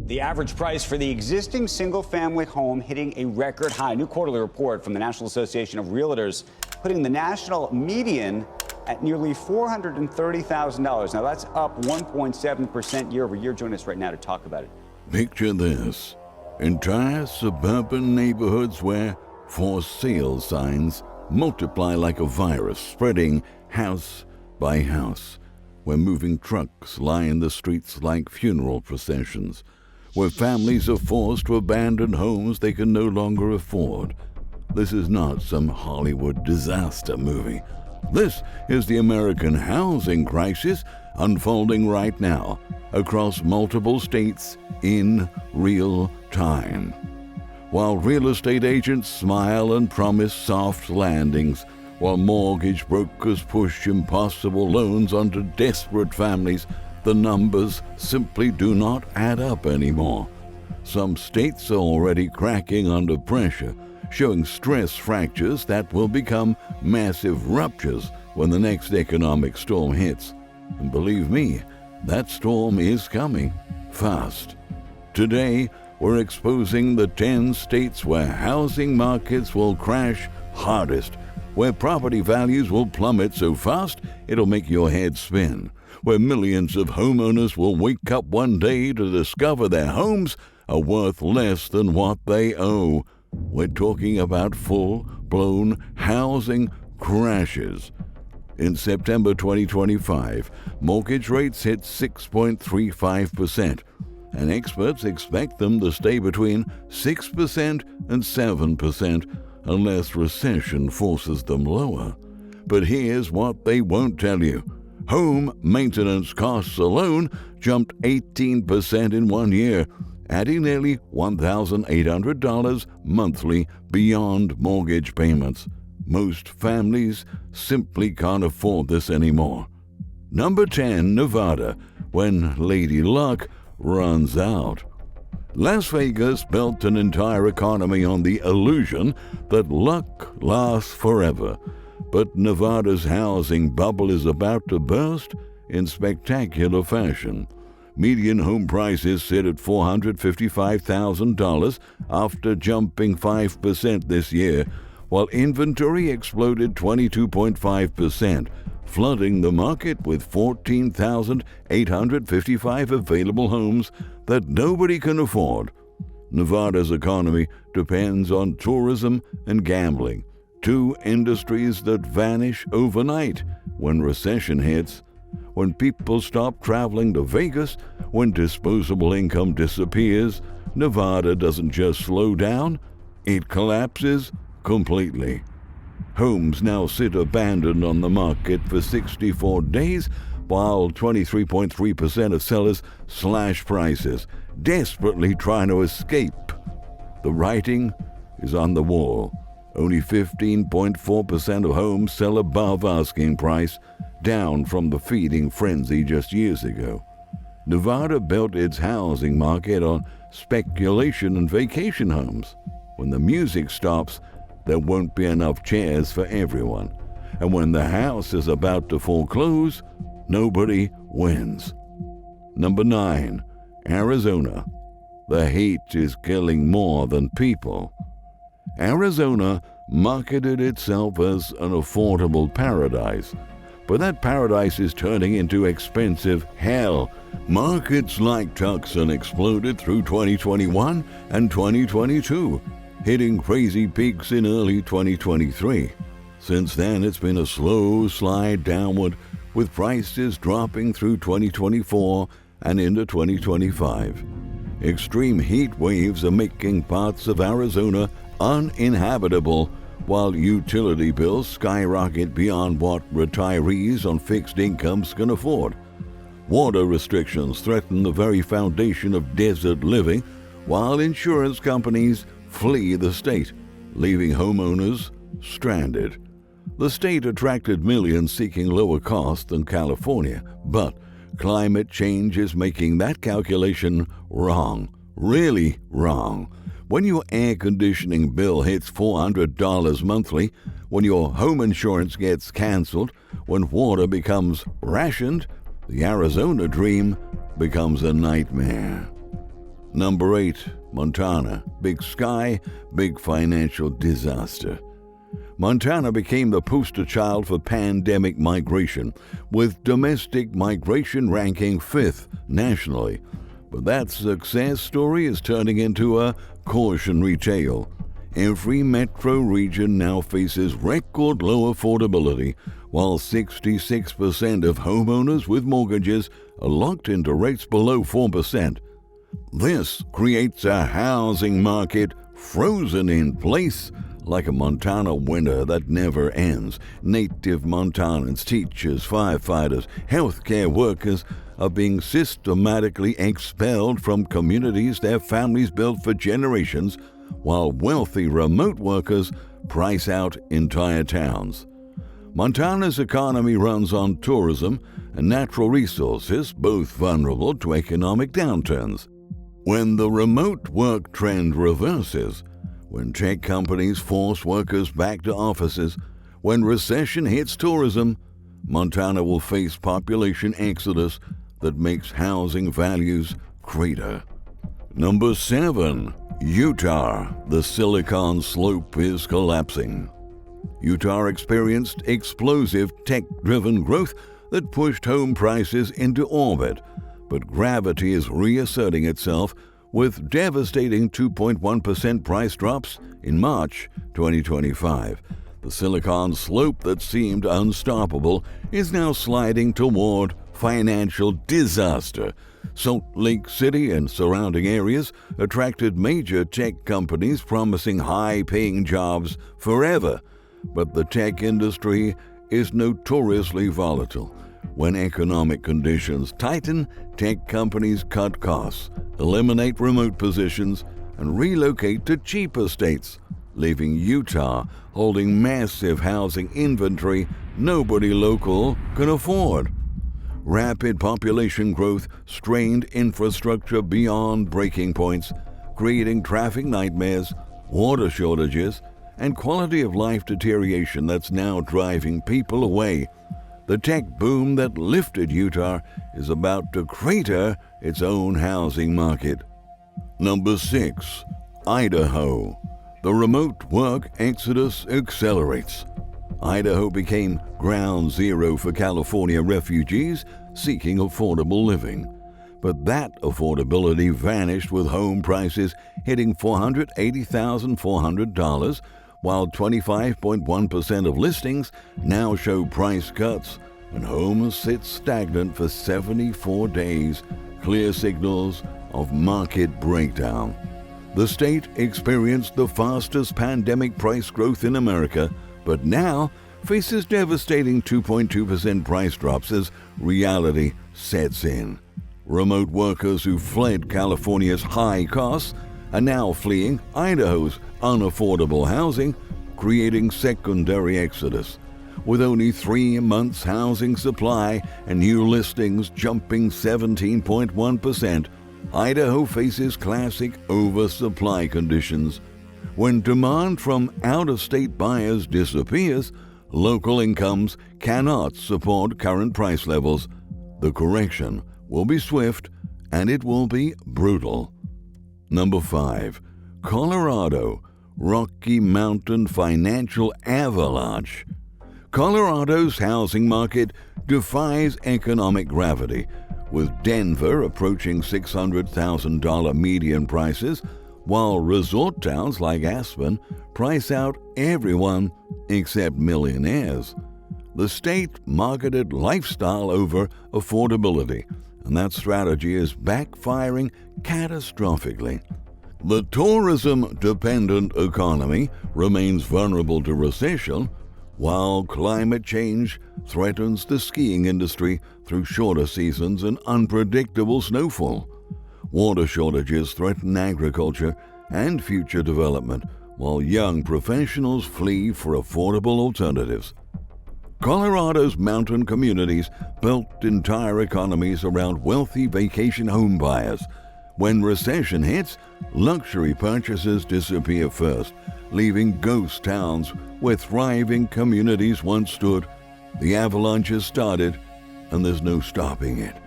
The average price for the existing single-family home hitting a record high. New quarterly report from the National Association of Realtors putting the national median at nearly $430,000. Now, that's up 1.7% year over year. Join us right now to talk about it. Picture this. Entire suburban neighborhoods where for sale signs multiply like a virus, spreading house by house, where moving trucks line the streets like funeral processions, where families are forced to abandon homes they can no longer afford. This is not some Hollywood disaster movie. This is the American housing crisis unfolding right now across multiple states in real time. While real estate agents smile and promise soft landings, while mortgage brokers push impossible loans onto desperate families, the numbers simply do not add up anymore. Some states are already cracking under pressure, showing stress fractures that will become massive ruptures when the next economic storm hits. And believe me, that storm is coming fast. Today, we're exposing the 10 states where housing markets will crash hardest, where property values will plummet so fast it'll make your head spin, where millions of homeowners will wake up one day to discover their homes are worth less than what they owe. We're talking about full-blown housing crashes. In September 2025, mortgage rates hit 6.35%, and experts expect them to stay between 6% and 7% unless recession forces them lower. But here's what they won't tell you. Home maintenance costs alone jumped 18% in 1 year, adding nearly $1,800 monthly beyond mortgage payments. Most families simply can't afford this anymore. Number 10, Nevada, when Lady Luck runs out. Las Vegas built an entire economy on the illusion that luck lasts forever. But Nevada's housing bubble is about to burst in spectacular fashion. Median home prices sit at $455,000 after jumping 5% this year, while inventory exploded 22.5%, flooding the market with 14,855 available homes that nobody can afford. Nevada's economy depends on tourism and gambling, two industries that vanish overnight when recession hits. When people stop traveling to Vegas, when disposable income disappears, Nevada doesn't just slow down, it collapses completely. Homes now sit abandoned on the market for 64 days, while 23.3% of sellers slash prices, desperately trying to escape. The writing is on the wall. Only 15.4% of homes sell above asking price, down from the feeding frenzy just years ago. Nevada built its housing market on speculation and vacation homes. When the music stops, there won't be enough chairs for everyone. And when the house is about to foreclose, nobody wins. Number 9, Arizona. The heat is killing more than people. Arizona marketed itself as an affordable paradise, but that paradise is turning into expensive hell. Markets like Tucson exploded through 2021 and 2022, hitting crazy peaks in early 2023. Since then, it's been a slow slide downward, with prices dropping through 2024 and into 2025. Extreme heat waves are making parts of Arizona uninhabitable, while utility bills skyrocket beyond what retirees on fixed incomes can afford. Water restrictions threaten the very foundation of desert living, while insurance companies flee the state, leaving homeowners stranded. The state attracted millions seeking lower costs than California, but climate change is making that calculation wrong, really wrong. When your air conditioning bill hits $400 monthly, when your home insurance gets canceled, when water becomes rationed, the Arizona dream becomes a nightmare. Number 8, Montana. Big sky, big financial disaster. Montana became the poster child for pandemic migration, with domestic migration ranking 5th nationally. But that success story is turning into a cautionary tale. Every metro region now faces record low affordability, while 66% of homeowners with mortgages are locked into rates below 4%. This creates a housing market frozen in place like a Montana winter that never ends. Native Montanans, teachers, firefighters, healthcare workers are being systematically expelled from communities their families built for generations, while wealthy remote workers price out entire towns. Montana's economy runs on tourism and natural resources, both vulnerable to economic downturns. When the remote work trend reverses, when tech companies force workers back to offices, when recession hits tourism, Montana will face population exodus that makes housing values crater. Number 7, Utah. The Silicon Slope is collapsing. Utah experienced explosive tech-driven growth that pushed home prices into orbit, but gravity is reasserting itself with devastating 2.1% price drops in March 2025. The Silicon Slope that seemed unstoppable is now sliding toward financial disaster. Salt Lake City and surrounding areas attracted major tech companies promising high-paying jobs forever, but the tech industry is notoriously volatile. When economic conditions tighten, tech companies cut costs, eliminate remote positions, and relocate to cheaper states, leaving Utah holding massive housing inventory nobody local can afford. Rapid population growth strained infrastructure beyond breaking points, creating traffic nightmares, water shortages, and quality of life deterioration that's now driving people away. The tech boom that lifted Utah is about to crater its own housing market. Number 6, Idaho. The remote work exodus accelerates. Idaho became ground zero for California refugees seeking affordable living. But that affordability vanished with home prices hitting $480,400, while 25.1% of listings now show price cuts, and homes sit stagnant for 74 days, clear signals of market breakdown. The state experienced the fastest pandemic price growth in America, but now faces devastating 2.2% price drops as reality sets in. Remote workers who fled California's high costs are now fleeing Idaho's unaffordable housing, creating secondary exodus. With only 3 months' housing supply and new listings jumping 17.1%, Idaho faces classic oversupply conditions. When demand from out-of-state buyers disappears, local incomes cannot support current price levels. The correction will be swift and it will be brutal. Number 5, Colorado. Rocky Mountain financial avalanche. Colorado's housing market defies economic gravity, with Denver approaching $600,000 median prices, while resort towns like Aspen price out everyone except millionaires. The state marketed lifestyle over affordability, and that strategy is backfiring catastrophically. The tourism-dependent economy remains vulnerable to recession, while climate change threatens the skiing industry through shorter seasons and unpredictable snowfall. Water shortages threaten agriculture and future development, while young professionals flee for affordable alternatives. Colorado's mountain communities built entire economies around wealthy vacation home buyers. When recession hits, luxury purchases disappear first, leaving ghost towns where thriving communities once stood. The avalanche has started, and there's no stopping it.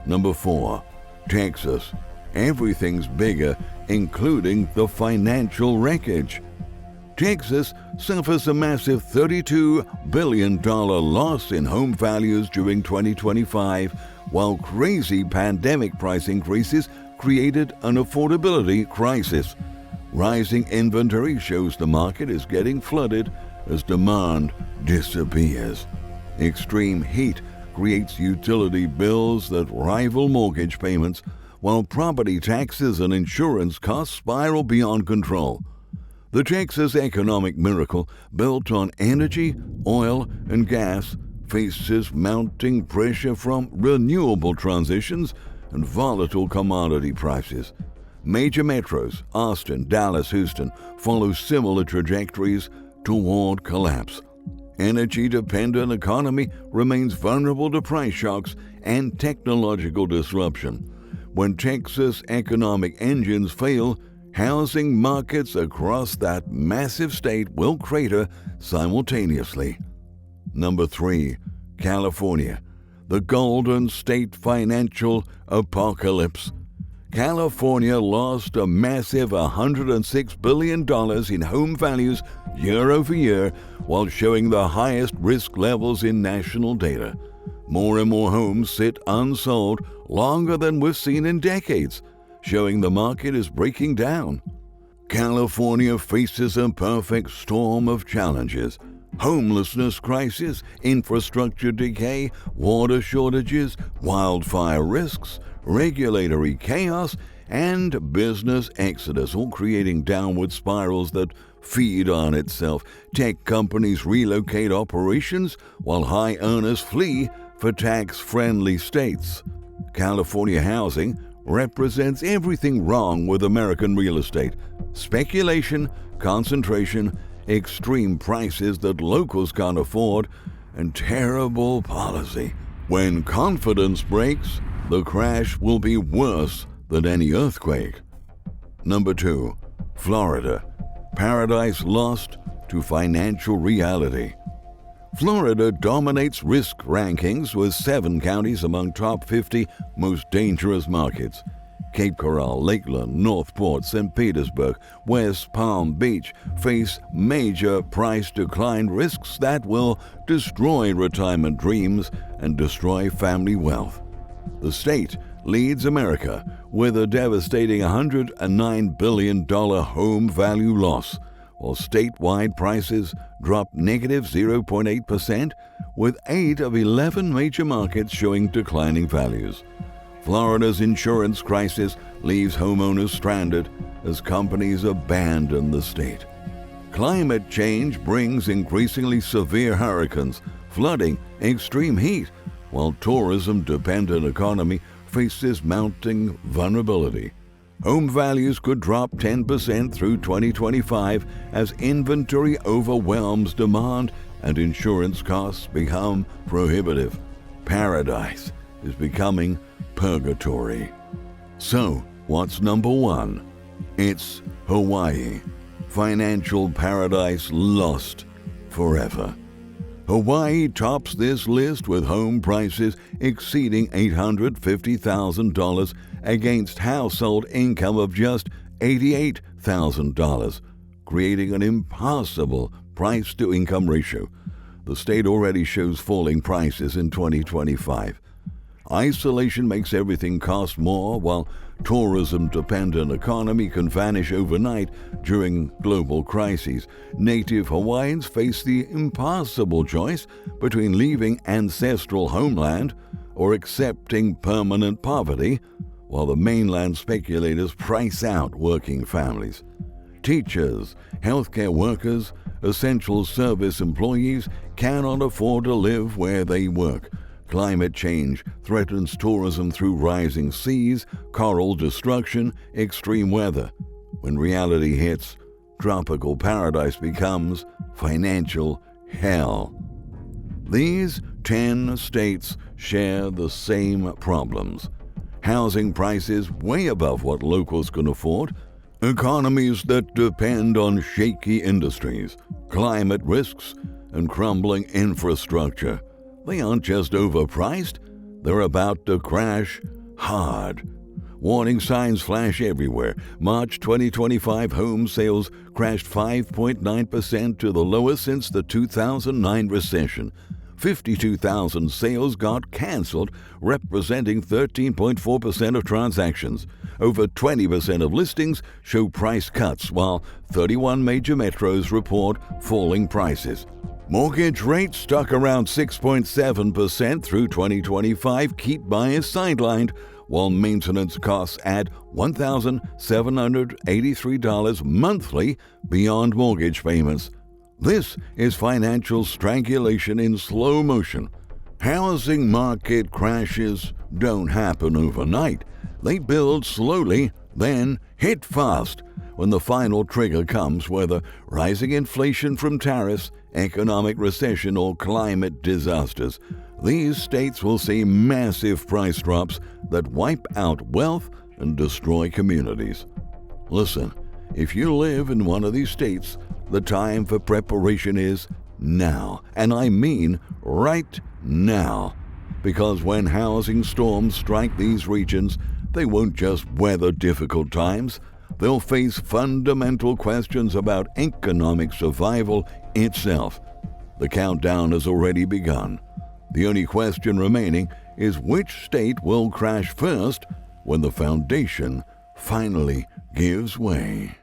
Number 4, Texas. everything's bigger, including the financial wreckage. Texas suffers a massive $32 billion loss in home values during 2025, while crazy pandemic price increases created an affordability crisis. Rising inventory shows the market is getting flooded as demand disappears. Extreme heat creates utility bills that rival mortgage payments, while property taxes and insurance costs spiral beyond control. The Texas economic miracle, built on energy, oil, and gas, faces mounting pressure from renewable transitions and volatile commodity prices. Major metros, Austin, Dallas, Houston, follow similar trajectories toward collapse. Energy-dependent economy remains vulnerable to price shocks and technological disruption. When Texas economic engines fail, housing markets across that massive state will crater simultaneously. Number 3. California, the Golden State Financial Apocalypse. California lost a massive $106 billion in home values year over year, while showing the highest risk levels in national data. More and more homes sit unsold longer than we've seen in decades, showing the market is breaking down. California faces a perfect storm of challenges: homelessness crisis, infrastructure decay, water shortages, wildfire risks, regulatory chaos, and business exodus, all creating downward spirals that feed on itself. Tech companies relocate operations while high earners flee for tax-friendly states. California housing represents everything wrong with American real estate: speculation, concentration, extreme prices that locals can't afford, and terrible policy. When confidence breaks, the crash will be worse than any earthquake. Number 2. Florida, paradise lost to financial reality. Florida dominates risk rankings with 7 counties among top 50 most dangerous markets. Cape Coral, Lakeland, Northport, St. Petersburg, West Palm Beach face major price decline risks that will destroy retirement dreams and destroy family wealth. The state leads America with a devastating $109 billion home value loss, while statewide prices dropped negative 0.8%, with 8 of 11 major markets showing declining values. Florida's insurance crisis leaves homeowners stranded as companies abandon the state. Climate change brings increasingly severe hurricanes, flooding, extreme heat, while tourism-dependent economy faces mounting vulnerability. Home values could drop 10% through 2025 as inventory overwhelms demand and insurance costs become prohibitive. Paradise is becoming purgatory. So, what's number 1? It's Hawaii. Financial paradise lost forever. Hawaii tops this list with home prices exceeding $850,000 against household income of just $88,000, creating an impossible price-to-income ratio. The state already shows falling prices in 2025. Isolation makes everything cost more, while tourism-dependent economy can vanish overnight during global crises. Native Hawaiians face the impossible choice between leaving ancestral homeland or accepting permanent poverty, while the mainland speculators price out working families. Teachers, healthcare workers, essential service employees cannot afford to live where they work. Climate change threatens tourism through rising seas, coral destruction, extreme weather. When reality hits, tropical paradise becomes financial hell. These 10 states share the same problems: housing prices way above what locals can afford, economies that depend on shaky industries, climate risks, and crumbling infrastructure. They aren't just overpriced, they're about to crash hard. Warning signs flash everywhere. March 2025 home sales crashed 5.9% to the lowest since the 2009 recession. 52,000 sales got canceled, representing 13.4% of transactions. Over 20% of listings show price cuts, while 31 major metros report falling prices. Mortgage rates stuck around 6.7% through 2025 keep buyers sidelined, while maintenance costs add $1,783 monthly beyond mortgage payments. This is financial strangulation in slow motion. Housing market crashes don't happen overnight. They build slowly, then hit fast when the final trigger comes, whether rising inflation from tariffs, economic recession, or climate disasters. These states will see massive price drops that wipe out wealth and destroy communities. Listen, if you live in one of these states, the time for preparation is now, and I mean right now. Because when housing storms strike these regions, they won't just weather difficult times, they'll face fundamental questions about economic survival itself. The countdown has already begun. The only question remaining is which state will crash first when the foundation finally gives way.